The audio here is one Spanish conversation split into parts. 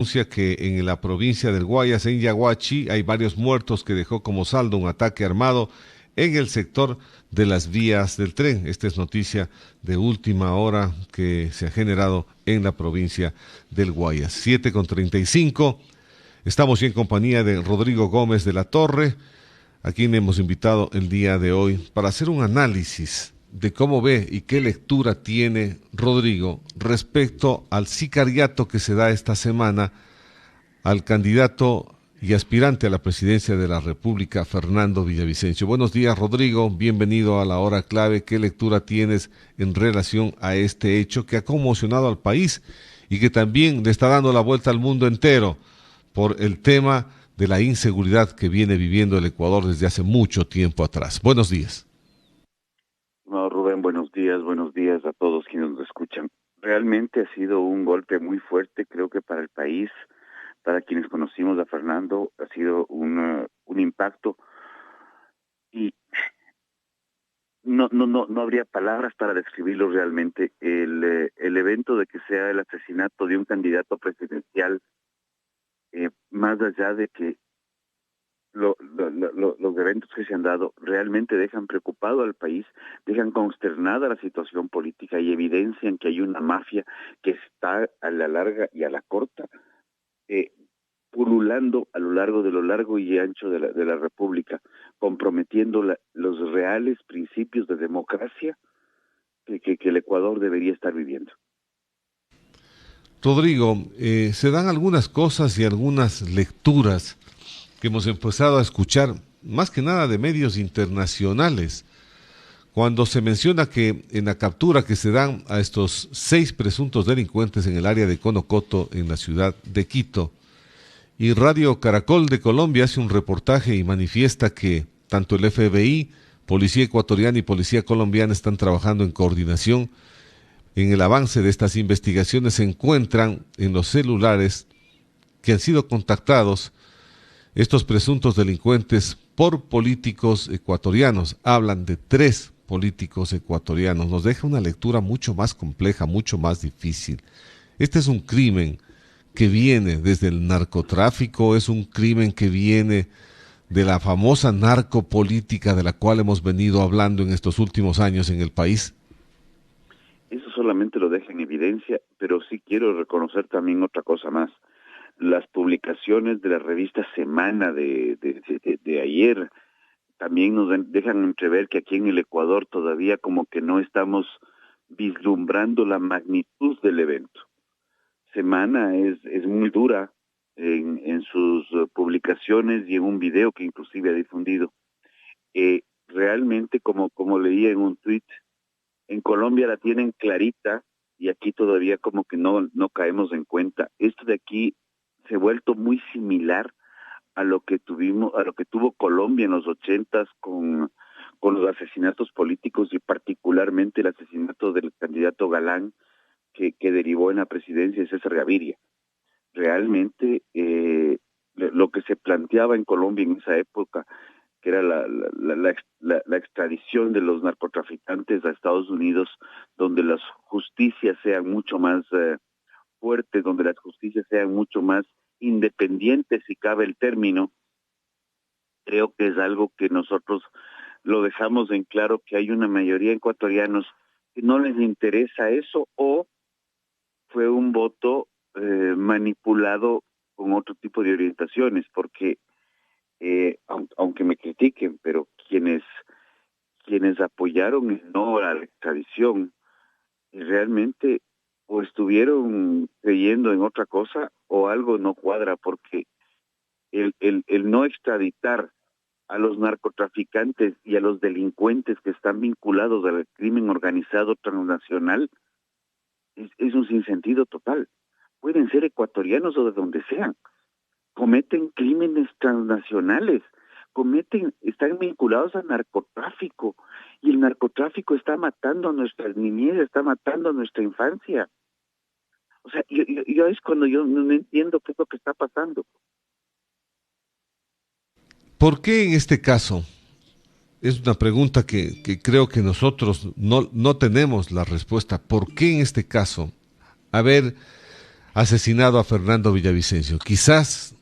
Anuncia que en la provincia del Guayas, en Yaguachi, hay varios muertos que dejó como saldo un ataque armado en el sector de las vías del tren. Esta es noticia de última hora que se ha generado en la provincia del Guayas. 7:35. Estamos ya en compañía de Rodrigo Gómez de la Torre, a quien hemos invitado el día de hoy para hacer un análisis de cómo ve y qué lectura tiene Rodrigo respecto al sicariato que se da esta semana al candidato y aspirante a la presidencia de la República, Fernando Villavicencio. Buenos días, Rodrigo, bienvenido a la hora clave. ¿Qué lectura tienes en relación a este hecho que ha conmocionado al país y que también le está dando la vuelta al mundo entero por el tema de la inseguridad que viene viviendo el Ecuador desde hace mucho tiempo atrás? Buenos días. No, Rubén, buenos días a todos quienes nos escuchan. Realmente ha sido un golpe muy fuerte, creo que para el país, para quienes conocimos a Fernando, ha sido un impacto y no habría palabras para describirlo realmente. El evento de que sea el asesinato de un candidato presidencial, más allá de que los eventos que se han dado realmente dejan preocupado al país, dejan consternada la situación política y evidencian que hay una mafia que está a la larga y a la corta, eh, pululando a lo largo y ancho de la República, comprometiendo los reales principios de democracia que el Ecuador debería estar viviendo. Rodrigo, se dan algunas cosas y algunas lecturas que hemos empezado a escuchar, más que nada de medios internacionales, cuando se menciona que en la captura que se dan a estos 6 presuntos delincuentes en el área de Conocoto, en la ciudad de Quito, y Radio Caracol de Colombia hace un reportaje y manifiesta que tanto el FBI, Policía Ecuatoriana y Policía Colombiana están trabajando en coordinación. En el avance de estas investigaciones se encuentran en los celulares que han sido contactados estos presuntos delincuentes por políticos ecuatorianos. Hablan de 3 políticos ecuatorianos. Nos deja una lectura mucho más compleja, mucho más difícil. Este es un crimen que viene desde el narcotráfico, es un crimen que viene de la famosa narcopolítica de la cual hemos venido hablando en estos últimos años en el país. Eso solamente lo deja en evidencia, pero sí quiero reconocer también otra cosa más. Las publicaciones de la revista Semana de ayer también nos dejan entrever que aquí en el Ecuador todavía como que no estamos vislumbrando la magnitud del evento. Semana es muy dura en sus publicaciones y en un video que inclusive ha difundido. Realmente, como leía en un tuit, en Colombia la tienen clarita y aquí todavía como que no caemos en cuenta. Esto de aquí se ha vuelto muy similar a lo que tuvo Colombia en los 80s con los asesinatos políticos y particularmente el asesinato del candidato Galán que derivó en la presidencia de César Gaviria. Realmente lo que se planteaba en Colombia en esa época, que era la extradición de los narcotraficantes a Estados Unidos, donde las justicias sean mucho más fuertes, donde las justicias sean mucho más independientes, si cabe el término, creo que es algo que nosotros lo dejamos en claro, que hay una mayoría de ecuatorianos que no les interesa eso, o fue un voto manipulado con otro tipo de orientaciones, porque aunque me critiquen, pero quienes apoyaron el no a la extradición realmente o estuvieron creyendo en otra cosa o algo no cuadra, porque el no extraditar a los narcotraficantes y a los delincuentes que están vinculados al crimen organizado transnacional es un sinsentido total. Pueden ser ecuatorianos o de donde sean, cometen crímenes transnacionales, están vinculados al narcotráfico, y el narcotráfico está matando a nuestras niñez, está matando a nuestra infancia. O sea, yo es cuando yo no entiendo qué es lo que está pasando. ¿Por qué en este caso? Es una pregunta que creo que nosotros no tenemos la respuesta. ¿Por qué en este caso haber asesinado a Fernando Villavicencio. Quizás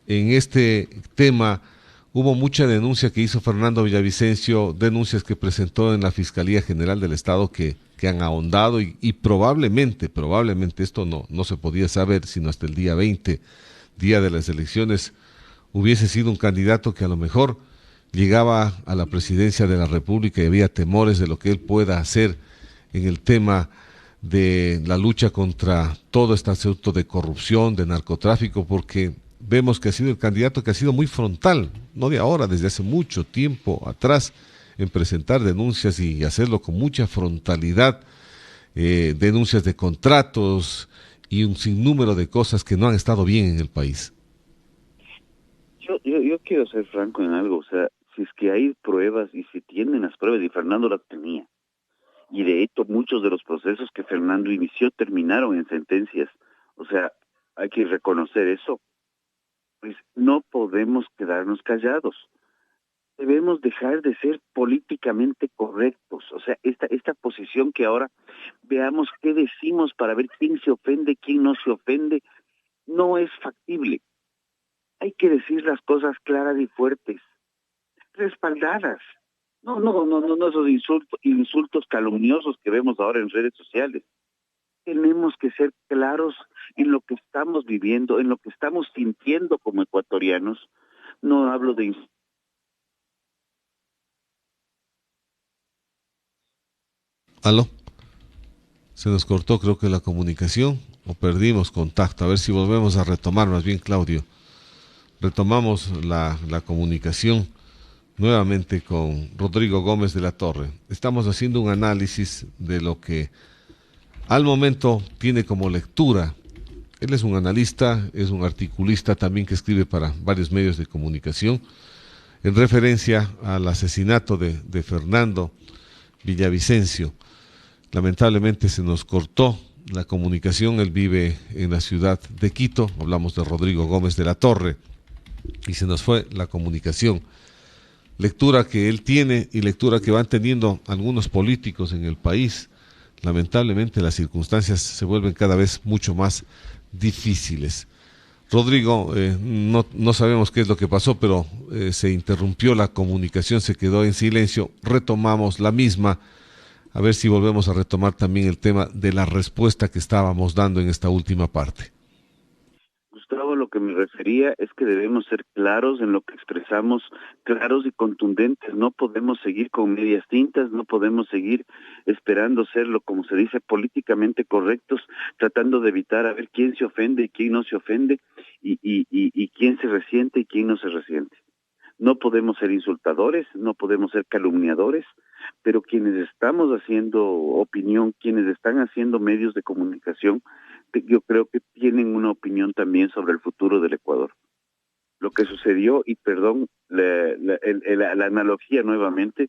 en este tema hubo mucha denuncia que hizo Fernando Villavicencio, denuncias que presentó en la Fiscalía General del Estado que han ahondado y probablemente esto no se podía saber sino hasta el día 20, día de las elecciones, hubiese sido un candidato que a lo mejor llegaba a la presidencia de la República y había temores de lo que él pueda hacer en el tema de la lucha contra todo este asunto de corrupción, de narcotráfico, porque vemos que ha sido el candidato que ha sido muy frontal, no de ahora, desde hace mucho tiempo atrás, en presentar denuncias y hacerlo con mucha frontalidad, denuncias de contratos y un sinnúmero de cosas que no han estado bien en el país. Yo quiero ser franco en algo, o sea, si es que hay pruebas y si tienen las pruebas, y Fernando las tenía, y de hecho muchos de los procesos que Fernando inició terminaron en sentencias, o sea, hay que reconocer eso, pues no podemos quedarnos callados. Debemos dejar de ser políticamente correctos, o sea, esta posición que ahora veamos qué decimos para ver quién se ofende, quién no se ofende, no es factible. Hay que decir las cosas claras y fuertes, respaldadas. No esos insultos calumniosos que vemos ahora en redes sociales. Tenemos que ser claros en lo que estamos viviendo, en lo que estamos sintiendo como ecuatorianos. No hablo de ¿Aló? Se nos cortó, creo que la comunicación, o perdimos contacto. A ver si volvemos a retomar, más bien, Claudio. Retomamos la comunicación nuevamente con Rodrigo Gómez de la Torre. Estamos haciendo un análisis de lo que al momento tiene como lectura. Él es un analista, es un articulista también que escribe para varios medios de comunicación en referencia al asesinato de Fernando Villavicencio. Lamentablemente se nos cortó la comunicación. Él vive en la ciudad de Quito, hablamos de Rodrigo Gómez de la Torre, y se nos fue la comunicación. Lectura que él tiene y lectura que van teniendo algunos políticos en el país. Lamentablemente las circunstancias se vuelven cada vez mucho más difíciles. Rodrigo, no sabemos qué es lo que pasó, pero se interrumpió la comunicación, se quedó en silencio, retomamos la misma, a ver si volvemos a retomar también el tema de la respuesta que estábamos dando en esta última parte. Gustavo, lo que me refería es que debemos ser claros en lo que expresamos, claros y contundentes. No podemos seguir con medias tintas, no podemos seguir esperando serlo, como se dice, políticamente correctos, tratando de evitar a ver quién se ofende y quién no se ofende, y quién se resiente y quién no se resiente. No podemos ser insultadores, no podemos ser calumniadores, pero quienes estamos haciendo opinión, quienes están haciendo medios de comunicación, yo creo que tienen una opinión también sobre el futuro del Ecuador. Lo que sucedió, y perdón la analogía nuevamente,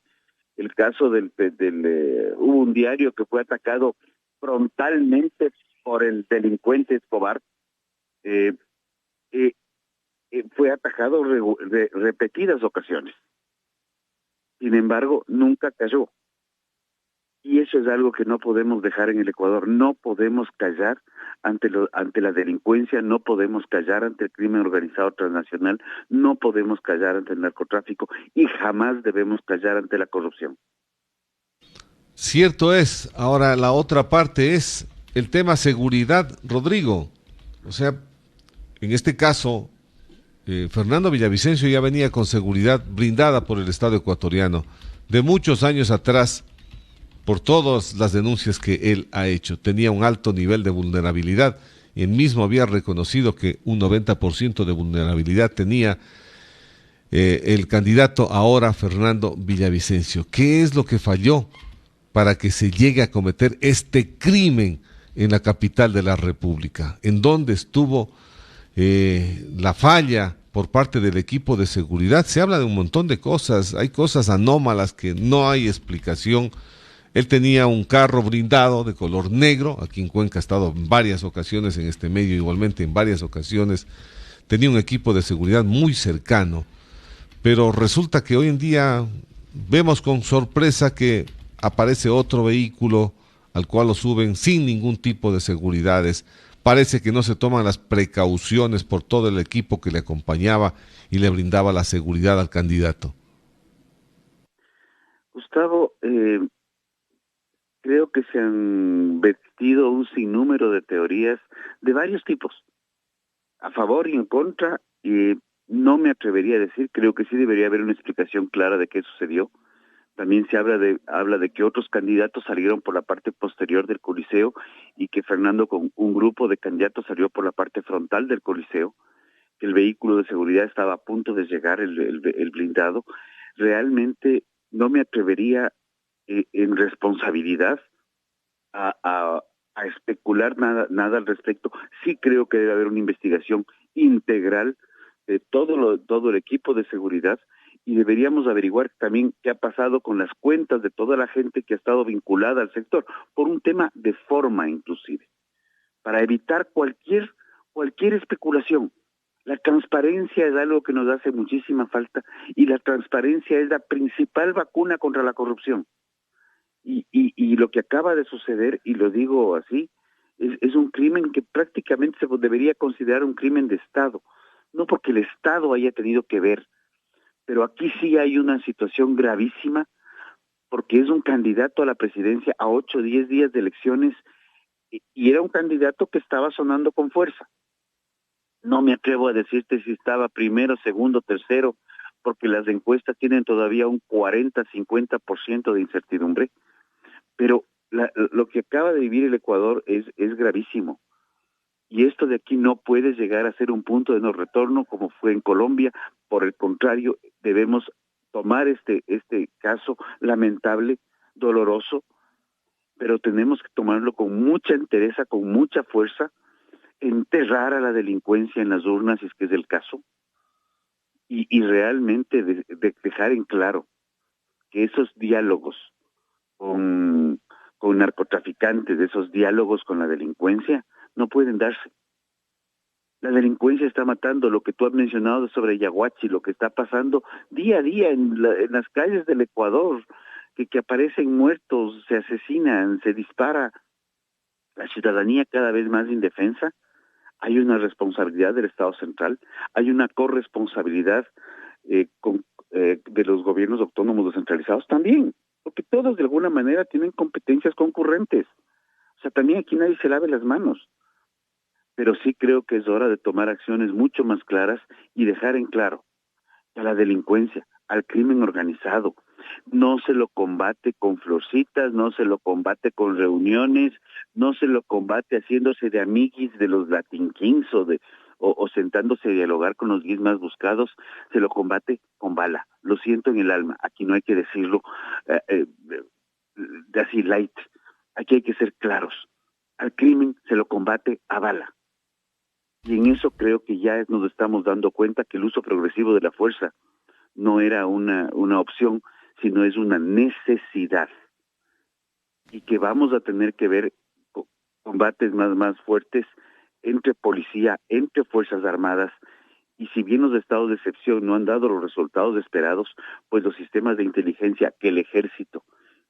el caso hubo un diario que fue atacado frontalmente por el delincuente Escobar, fue atacado repetidas ocasiones. Sin embargo, nunca cayó. Y eso es algo que no podemos dejar en el Ecuador. No podemos callar ante la delincuencia, no podemos callar ante el crimen organizado transnacional, no podemos callar ante el narcotráfico y jamás debemos callar ante la corrupción. Cierto es. Ahora la otra parte es el tema seguridad, Rodrigo. O sea, en este caso, Fernando Villavicencio ya venía con seguridad brindada por el Estado ecuatoriano de muchos años atrás, por todas las denuncias que él ha hecho. Tenía un alto nivel de vulnerabilidad. Él mismo había reconocido que un 90% de vulnerabilidad tenía el candidato ahora, Fernando Villavicencio. ¿Qué es lo que falló para que se llegue a cometer este crimen en la capital de la República? ¿En dónde estuvo la falla por parte del equipo de seguridad? Se habla de un montón de cosas, hay cosas anómalas que no hay explicación. Él tenía un carro blindado de color negro, aquí en Cuenca ha estado en varias ocasiones, en este medio igualmente en varias ocasiones, tenía un equipo de seguridad muy cercano, pero resulta que hoy en día vemos con sorpresa que aparece otro vehículo al cual lo suben sin ningún tipo de seguridades, parece que no se toman las precauciones por todo el equipo que le acompañaba y le brindaba la seguridad al candidato. Gustavo, creo que se han vertido un sinnúmero de teorías de varios tipos, a favor y en contra, y no me atrevería a decir, creo que sí debería haber una explicación clara de qué sucedió. También se habla de que otros candidatos salieron por la parte posterior del Coliseo y que Fernando con un grupo de candidatos salió por la parte frontal del Coliseo, que el vehículo de seguridad estaba a punto de llegar, el blindado. Realmente no me atrevería en responsabilidad a especular nada al respecto. Sí creo que debe haber una investigación integral de todo el equipo de seguridad y deberíamos averiguar también qué ha pasado con las cuentas de toda la gente que ha estado vinculada al sector, por un tema de forma inclusive, para evitar cualquier especulación. La transparencia es algo que nos hace muchísima falta y la transparencia es la principal vacuna contra la corrupción. Y lo que acaba de suceder, y lo digo así, es un crimen que prácticamente se debería considerar un crimen de Estado, no porque el Estado haya tenido que ver, pero aquí sí hay una situación gravísima, porque es un candidato a la presidencia a 8 o 10 días de elecciones, y era un candidato que estaba sonando con fuerza. No me atrevo a decirte si estaba primero, segundo, tercero, porque las encuestas tienen todavía un 40-50% de incertidumbre, pero lo que acaba de vivir el Ecuador es gravísimo. Y esto de aquí no puede llegar a ser un punto de no retorno como fue en Colombia. Por el contrario, debemos tomar este caso lamentable, doloroso, pero tenemos que tomarlo con mucha entereza, con mucha fuerza, enterrar a la delincuencia en las urnas, si es que es el caso, y realmente dejar en claro que esos diálogos con narcotraficantes, esos diálogos con la delincuencia, no pueden darse. La delincuencia está matando, lo que tú has mencionado sobre Yaguachi, lo que está pasando día a día en las calles del Ecuador, que aparecen muertos, se asesinan, se dispara, la ciudadanía cada vez más indefensa. Hay una responsabilidad del Estado central, hay una corresponsabilidad de los gobiernos autónomos descentralizados también, porque todos de alguna manera tienen competencias concurrentes. O sea, también aquí nadie se lave las manos. Pero sí creo que es hora de tomar acciones mucho más claras y dejar en claro que a la delincuencia, al crimen organizado, no se lo combate con florcitas, no se lo combate con reuniones, no se lo combate haciéndose de amiguis de los Latin Kings o sentándose a dialogar con los guis más buscados, se lo combate con bala. Lo siento en el alma, aquí no hay que decirlo de así light, aquí hay que ser claros. Al crimen se lo combate a bala. Y en eso creo que ya nos estamos dando cuenta que el uso progresivo de la fuerza no era una opción, sino es una necesidad. Y que vamos a tener que ver combates más fuertes entre policía, entre Fuerzas Armadas, y si bien los estados de excepción no han dado los resultados esperados, pues los sistemas de inteligencia que el ejército,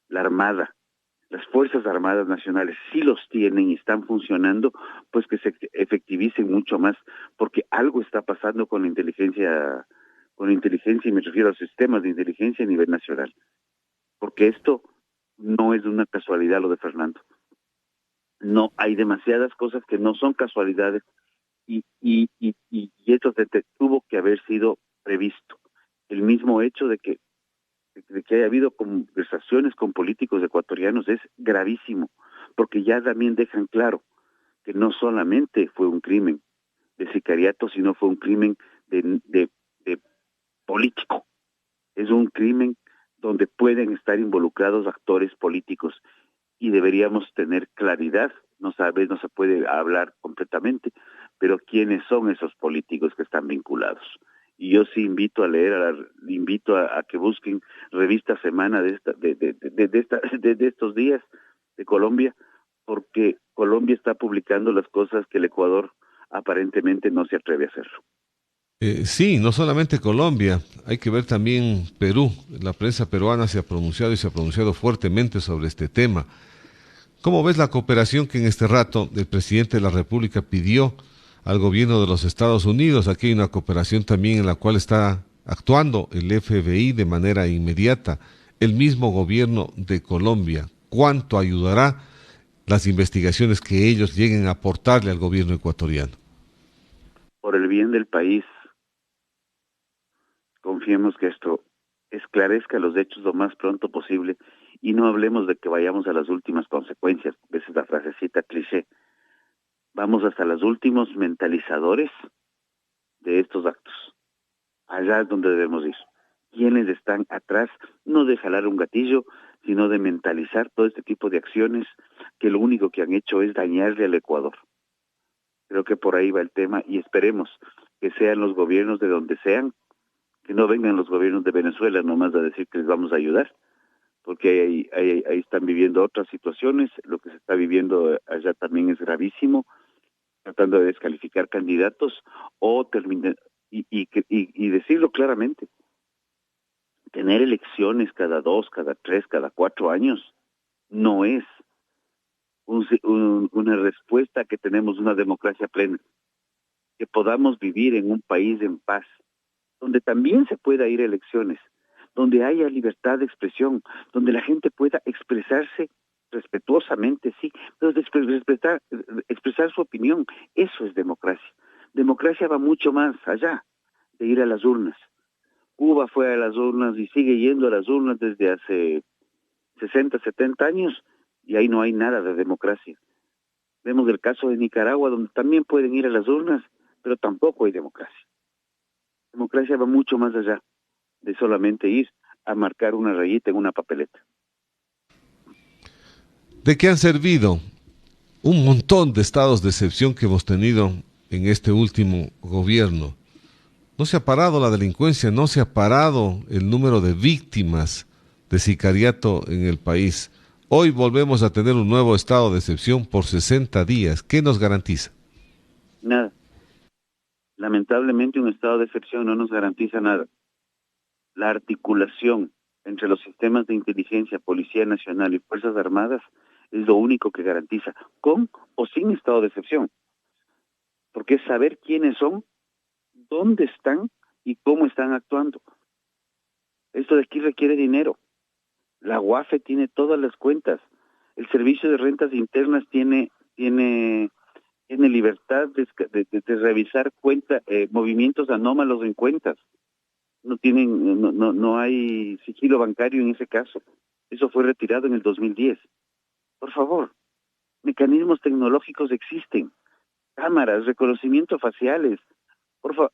la Armada, las Fuerzas Armadas Nacionales sí los tienen y están funcionando, pues que se efectivicen mucho más, porque algo está pasando con la inteligencia, y me refiero a los sistemas de inteligencia a nivel nacional, porque esto no es una casualidad lo de Fernando. No, hay demasiadas cosas que no son casualidades y esto tuvo que haber sido previsto. El mismo hecho de que haya habido conversaciones con políticos ecuatorianos es gravísimo, porque ya también dejan claro que no solamente fue un crimen de sicariato, sino fue un crimen de político. Es un crimen donde pueden estar involucrados actores políticos y deberíamos tener claridad. No se puede hablar completamente, pero quiénes son esos políticos que están vinculados. Y yo sí invito a leer, invito a que busquen revista Semana de estos días de Colombia, porque Colombia está publicando las cosas que el Ecuador aparentemente no se atreve a hacerlo. Sí, no solamente Colombia, hay que ver también Perú. La prensa peruana se ha pronunciado y se ha pronunciado fuertemente sobre este tema. ¿Cómo ves la cooperación que en este rato el presidente de la República pidió al gobierno de los Estados Unidos? Aquí hay una cooperación también en la cual está actuando el FBI de manera inmediata, el mismo gobierno de Colombia. ¿Cuánto ayudará las investigaciones que ellos lleguen a aportarle al gobierno ecuatoriano? Por el bien del país, confiemos que esto esclarezca los hechos lo más pronto posible y no hablemos de que vayamos a las últimas consecuencias. Esa es la frasecita cliché. Vamos hasta los últimos mentalizadores de estos actos. Allá es donde debemos ir. Quienes están atrás, no de jalar un gatillo, sino de mentalizar todo este tipo de acciones que lo único que han hecho es dañarle al Ecuador. Creo que por ahí va el tema y esperemos que sean los gobiernos de donde sean, que no vengan los gobiernos de Venezuela nomás a decir que les vamos a ayudar, porque ahí están viviendo otras situaciones. Lo que se está viviendo allá también es gravísimo, tratando de descalificar candidatos o terminar y decirlo claramente. Tener elecciones cada 2, cada 3, cada 4 años no es una respuesta a que tenemos una democracia plena, que podamos vivir en un país en paz, donde también se pueda ir a elecciones, donde haya libertad de expresión, donde la gente pueda expresarse respetuosamente, sí, pero expresar su opinión. Eso es democracia. Democracia va mucho más allá de ir a las urnas. Cuba fue a las urnas y sigue yendo a las urnas desde hace 60, 70 años y ahí no hay nada de democracia. Vemos el caso de Nicaragua, donde también pueden ir a las urnas, pero tampoco hay democracia. Democracia va mucho más allá de solamente ir a marcar una rayita en una papeleta. ¿De qué han servido un montón de estados de excepción que hemos tenido en este último gobierno? No se ha parado la delincuencia, no se ha parado el número de víctimas de sicariato en el país. Hoy volvemos a tener un nuevo estado de excepción por 60 días. ¿Qué nos garantiza? Nada. Lamentablemente un estado de excepción no nos garantiza nada. La articulación entre los sistemas de inteligencia, Policía Nacional y Fuerzas Armadas es lo único que garantiza, con o sin estado de excepción. Porque es saber quiénes son, dónde están y cómo están actuando. Esto de aquí requiere dinero. La UAFE tiene todas las cuentas. El Servicio de Rentas Internas tiene libertad de revisar movimientos anómalos en cuentas. No hay sigilo bancario en ese caso. Eso fue retirado en el 2010. Por favor, mecanismos tecnológicos existen. Cámaras, reconocimiento faciales. Por favor,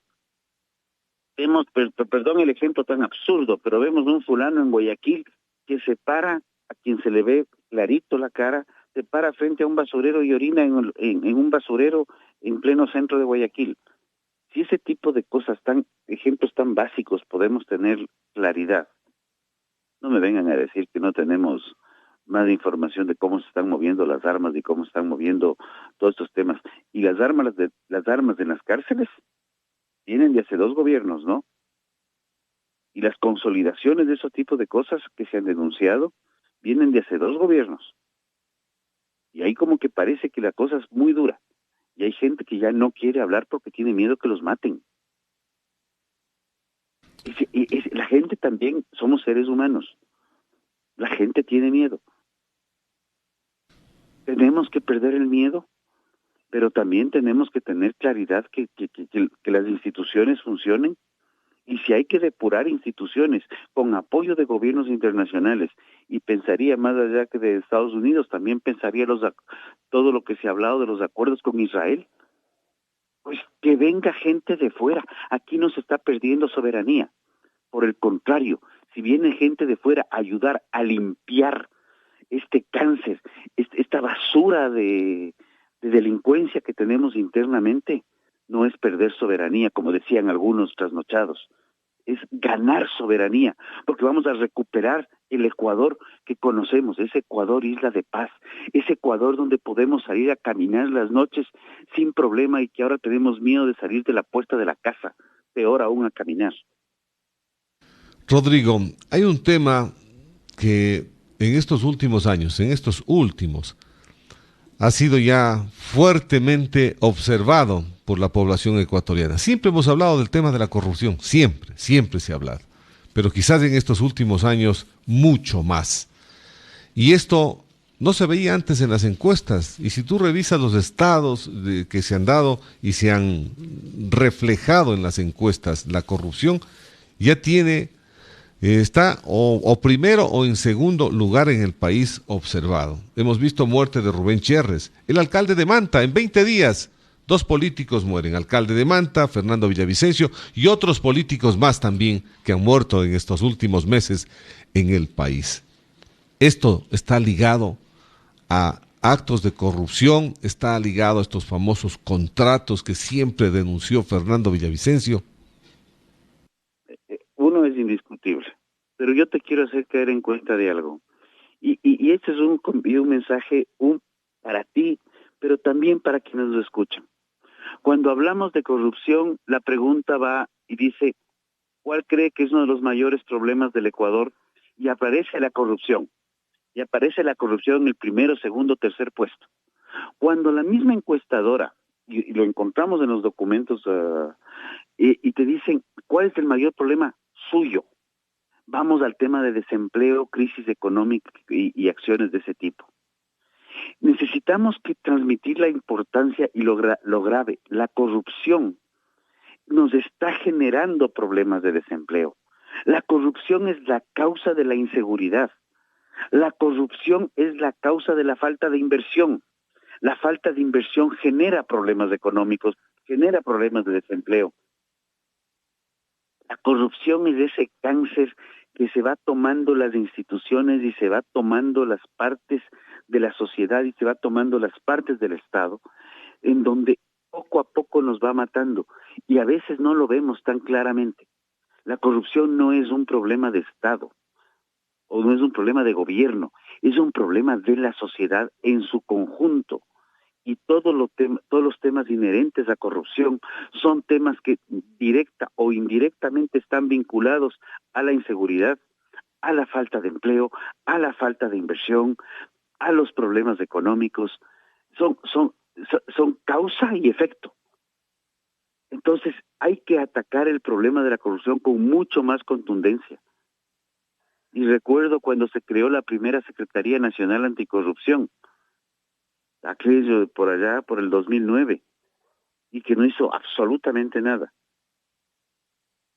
vemos, perdón el ejemplo tan absurdo, pero vemos un fulano en Guayaquil que se para, a quien se le ve clarito la cara, se para frente a un basurero y orina en un basurero en pleno centro de Guayaquil. Si ese tipo de cosas, ejemplos tan básicos, podemos tener claridad, no me vengan a decir que no tenemos más información de cómo se están moviendo las armas y cómo se están moviendo todos estos temas. Y las armas en las cárceles vienen de hace 2 gobiernos, ¿no? Y las consolidaciones de ese tipo de cosas que se han denunciado vienen de hace 2 gobiernos. Y ahí como que parece que la cosa es muy dura. Y hay gente que ya no quiere hablar porque tiene miedo que los maten. La gente también, somos seres humanos. La gente tiene miedo. Tenemos que perder el miedo, pero también tenemos que tener claridad que las instituciones funcionen. Y si hay que depurar instituciones con apoyo de gobiernos internacionales, y pensaría más allá que de Estados Unidos, también pensaría todo lo que se ha hablado de los acuerdos con Israel, pues que venga gente de fuera. Aquí no se está perdiendo soberanía. Por el contrario, si viene gente de fuera a ayudar a limpiar este cáncer, esta basura de delincuencia que tenemos internamente, no es perder soberanía, como decían algunos trasnochados. Es ganar soberanía, porque vamos a recuperar el Ecuador que conocemos, ese Ecuador isla de paz, ese Ecuador donde podemos salir a caminar las noches sin problema y que ahora tenemos miedo de salir de la puerta de la casa, peor aún a caminar. Rodrigo, hay un tema que en estos últimos años, en estos últimos, ha sido ya fuertemente observado por la población ecuatoriana. Siempre hemos hablado del tema de la corrupción, siempre, siempre se ha hablado, pero quizás en estos últimos años mucho más. Y esto no se veía antes en las encuestas. Y si tú revisas los estados que se han dado y se han reflejado en las encuestas, la corrupción ya tiene, está o primero o en segundo lugar en el país observado. Hemos visto muerte de Rubén Cherres, el alcalde de Manta, en 20 días. Dos políticos mueren, alcalde de Manta, Fernando Villavicencio, y otros políticos más también que han muerto en estos últimos meses en el país. Esto está ligado a actos de corrupción, está ligado a estos famosos contratos que siempre denunció Fernando Villavicencio. Uno es indiscutible, pero yo te quiero hacer caer en cuenta de algo. Y este es un mensaje para ti, pero también para quienes lo escuchan. Cuando hablamos de corrupción, la pregunta va y dice, ¿cuál cree que es uno de los mayores problemas del Ecuador? Y aparece la corrupción. Y aparece la corrupción en el primero, segundo, tercer puesto. Cuando la misma encuestadora, y lo encontramos en los documentos, y te dicen, ¿cuál es el mayor problema suyo? Vamos al tema de desempleo, crisis económica y acciones de ese tipo. Necesitamos que transmitir la importancia y lo grave. La corrupción nos está generando problemas de desempleo. La corrupción es la causa de la inseguridad. La corrupción es la causa de la falta de inversión. La falta de inversión genera problemas económicos, genera problemas de desempleo. La corrupción es ese cáncer que se va tomando las instituciones y se va tomando las partes de la sociedad y se va tomando las partes del Estado, en donde poco a poco nos va matando y a veces no lo vemos tan claramente. La corrupción no es un problema de Estado o no es un problema de gobierno, es un problema de la sociedad en su conjunto. Y todos los temas inherentes a corrupción son temas que directa o indirectamente están vinculados a la inseguridad, a la falta de empleo, a la falta de inversión, a los problemas económicos. Son causa y efecto. Entonces hay que atacar el problema de la corrupción con mucho más contundencia. Y recuerdo cuando se creó la primera Secretaría Nacional Anticorrupción, aquello por allá, por el 2009, y que no hizo absolutamente nada.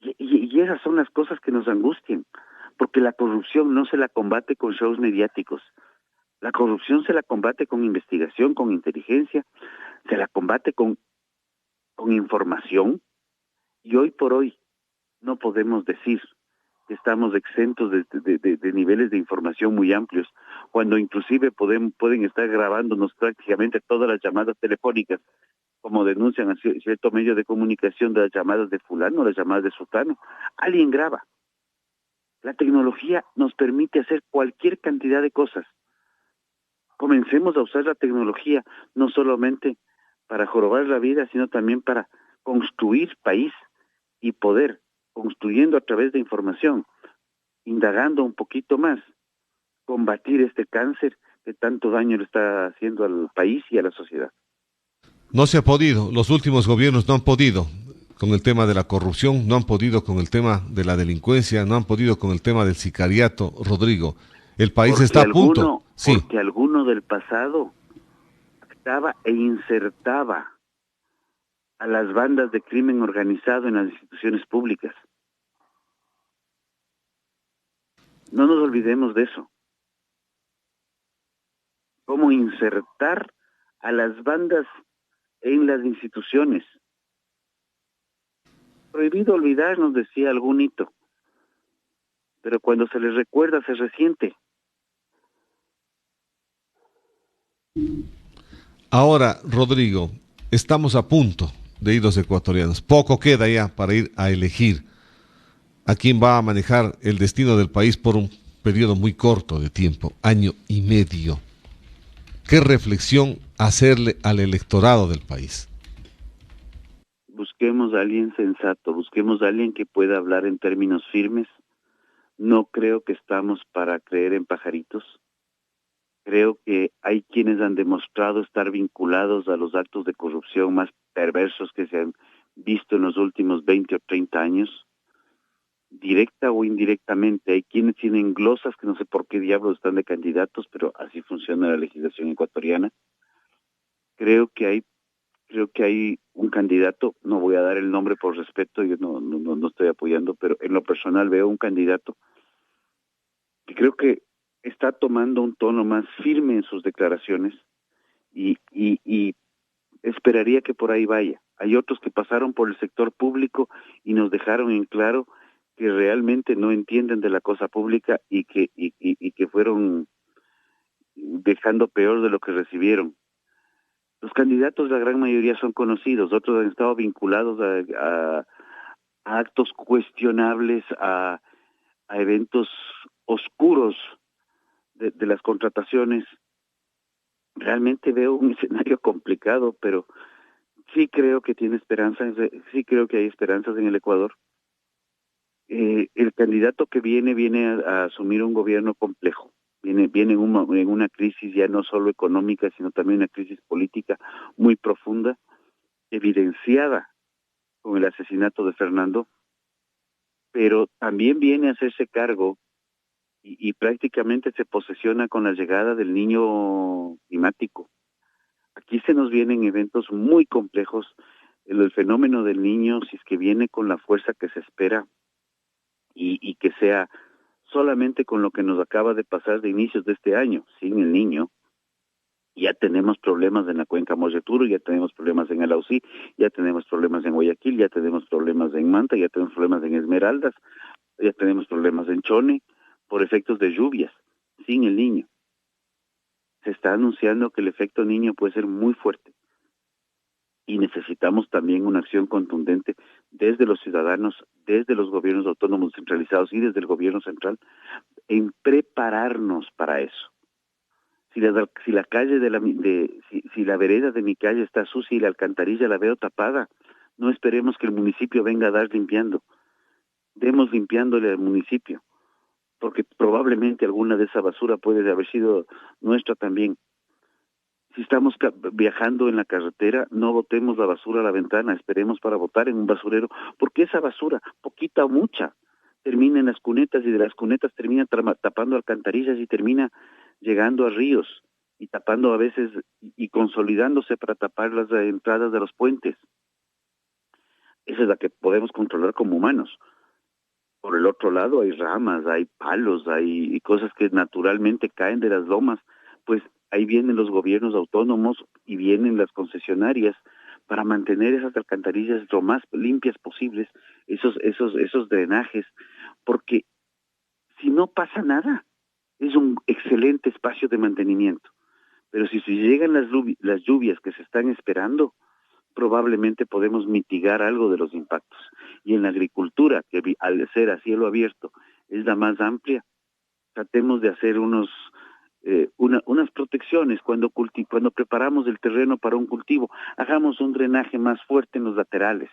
Y esas son las cosas que nos angustian, porque la corrupción no se la combate con shows mediáticos. La corrupción se la combate con investigación, con inteligencia, se la combate con información, y hoy por hoy no podemos decir que estamos exentos de niveles de información muy amplios, cuando inclusive pueden estar grabándonos prácticamente todas las llamadas telefónicas, como denuncian a cierto medio de comunicación, de las llamadas de fulano, las llamadas de sutano. Alguien graba. La tecnología nos permite hacer cualquier cantidad de cosas. Comencemos a usar la tecnología no solamente para jorobar la vida, sino también para construir país y poder, construyendo a través de información, indagando un poquito más, combatir este cáncer que tanto daño le está haciendo al país y a la sociedad. No se ha podido, los últimos gobiernos no han podido con el tema de la corrupción, no han podido con el tema de la delincuencia, no han podido con el tema del sicariato, Rodrigo. El país está a punto. Sí. Porque alguno del pasado actaba e insertaba a las bandas de crimen organizado en las instituciones públicas. No nos olvidemos de eso. Cómo insertar a las bandas en las instituciones. Prohibido olvidar, nos decía algún hito, pero cuando se les recuerda se resiente. Ahora, Rodrigo, estamos a punto de ir los ecuatorianos. Poco queda ya para ir a elegir a quién va a manejar el destino del país por un periodo muy corto de tiempo, año y medio. ¿Qué reflexión hacerle al electorado del país? Busquemos a alguien sensato, busquemos a alguien que pueda hablar en términos firmes. No creo que estamos para creer en pajaritos. Creo que hay quienes han demostrado estar vinculados a los actos de corrupción más perversos que se han visto en los últimos 20 o 30 años, directa o indirectamente. Hay quienes tienen glosas que no sé por qué diablos están de candidatos, pero así funciona la legislación ecuatoriana. Creo que hay un candidato, no voy a dar el nombre por respeto, yo no estoy apoyando, pero en lo personal veo un candidato que creo que está tomando un tono más firme en sus declaraciones y esperaría que por ahí vaya. Hay otros que pasaron por el sector público y nos dejaron en claro que realmente no entienden de la cosa pública y que fueron dejando peor de lo que recibieron. Los candidatos, la gran mayoría son conocidos, otros han estado vinculados a actos cuestionables, a eventos oscuros de las contrataciones. Realmente veo un escenario complicado, pero sí creo que tiene esperanza, sí creo que hay esperanzas en el Ecuador. El candidato que viene a asumir un gobierno complejo, viene en una crisis ya no solo económica, sino también una crisis política muy profunda, evidenciada con el asesinato de Fernando, pero también viene a hacerse cargo y prácticamente se posesiona con la llegada del niño climático. Aquí se nos vienen eventos muy complejos. El fenómeno del niño, si es que viene con la fuerza que se espera y que sea solamente con lo que nos acaba de pasar de inicios de este año, sin el niño, ya tenemos problemas en la cuenca Molleturo, ya tenemos problemas en el Ausí, ya tenemos problemas en Guayaquil, ya tenemos problemas en Manta, ya tenemos problemas en Esmeraldas, ya tenemos problemas en Chone, por efectos de lluvias, sin el niño. Se está anunciando que el efecto niño puede ser muy fuerte y necesitamos también una acción contundente desde los ciudadanos, desde los gobiernos autónomos centralizados y desde el gobierno central en prepararnos para eso. Si la calle si la vereda de mi calle está sucia y la alcantarilla la veo tapada, no esperemos que el municipio venga a dar limpiando. Demos limpiándole al municipio, porque probablemente alguna de esa basura puede haber sido nuestra también. Si estamos viajando en la carretera, no botemos la basura a la ventana, esperemos para botar en un basurero, porque esa basura, poquita o mucha, termina en las cunetas y de las cunetas termina tapando alcantarillas y termina llegando a ríos y tapando a veces y consolidándose para tapar las entradas de los puentes. Esa es la que podemos controlar como humanos. Por el otro lado hay ramas, hay palos, hay cosas que naturalmente caen de las lomas, pues ahí vienen los gobiernos autónomos y vienen las concesionarias para mantener esas alcantarillas lo más limpias posibles, esos drenajes, porque si no pasa nada, es un excelente espacio de mantenimiento. Pero si llegan las lluvias que se están esperando, probablemente podemos mitigar algo de los impactos. Y en la agricultura, que al ser a cielo abierto es la más amplia, tratemos de hacer unas protecciones cuando preparamos el terreno para un cultivo, hagamos un drenaje más fuerte en los laterales,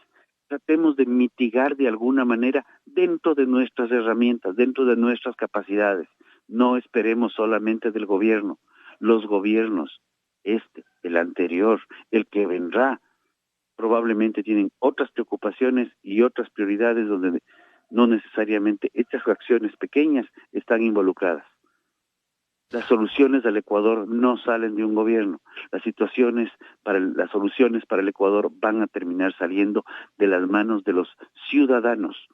tratemos de mitigar de alguna manera dentro de nuestras herramientas, dentro de nuestras capacidades, no esperemos solamente del gobierno, los gobiernos, el anterior, el que vendrá, probablemente tienen otras preocupaciones y otras prioridades donde no necesariamente estas acciones pequeñas están involucradas. Las soluciones del Ecuador no salen de un gobierno. Las soluciones para el Ecuador van a terminar saliendo de las manos de los ciudadanos.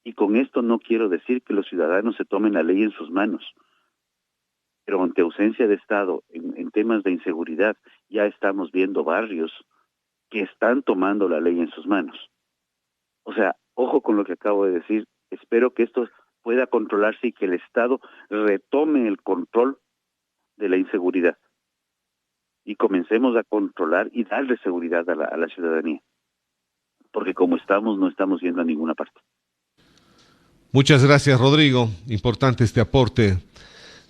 Y con esto no quiero decir que los ciudadanos se tomen la ley en sus manos. Pero ante ausencia de Estado en temas de inseguridad, ya estamos viendo barrios que están tomando la ley en sus manos. O sea, ojo con lo que acabo de decir. Espero que esto pueda controlarse y que el Estado retome el control de la inseguridad y comencemos a controlar y darle seguridad a la ciudadanía, porque como estamos, no estamos yendo a ninguna parte. Muchas gracias, Rodrigo. Importante este aporte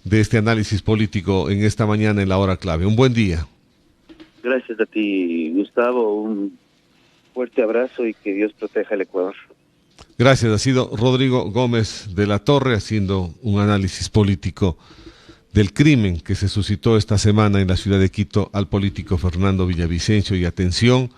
de este análisis político en esta mañana en la hora clave. Un buen día. Gracias a ti, Gustavo. Un fuerte abrazo y que Dios proteja al Ecuador. Gracias. Ha sido Rodrigo Gómez de la Torre haciendo un análisis político del crimen que se suscitó esta semana en la ciudad de Quito al político Fernando Villavicencio. Y atención,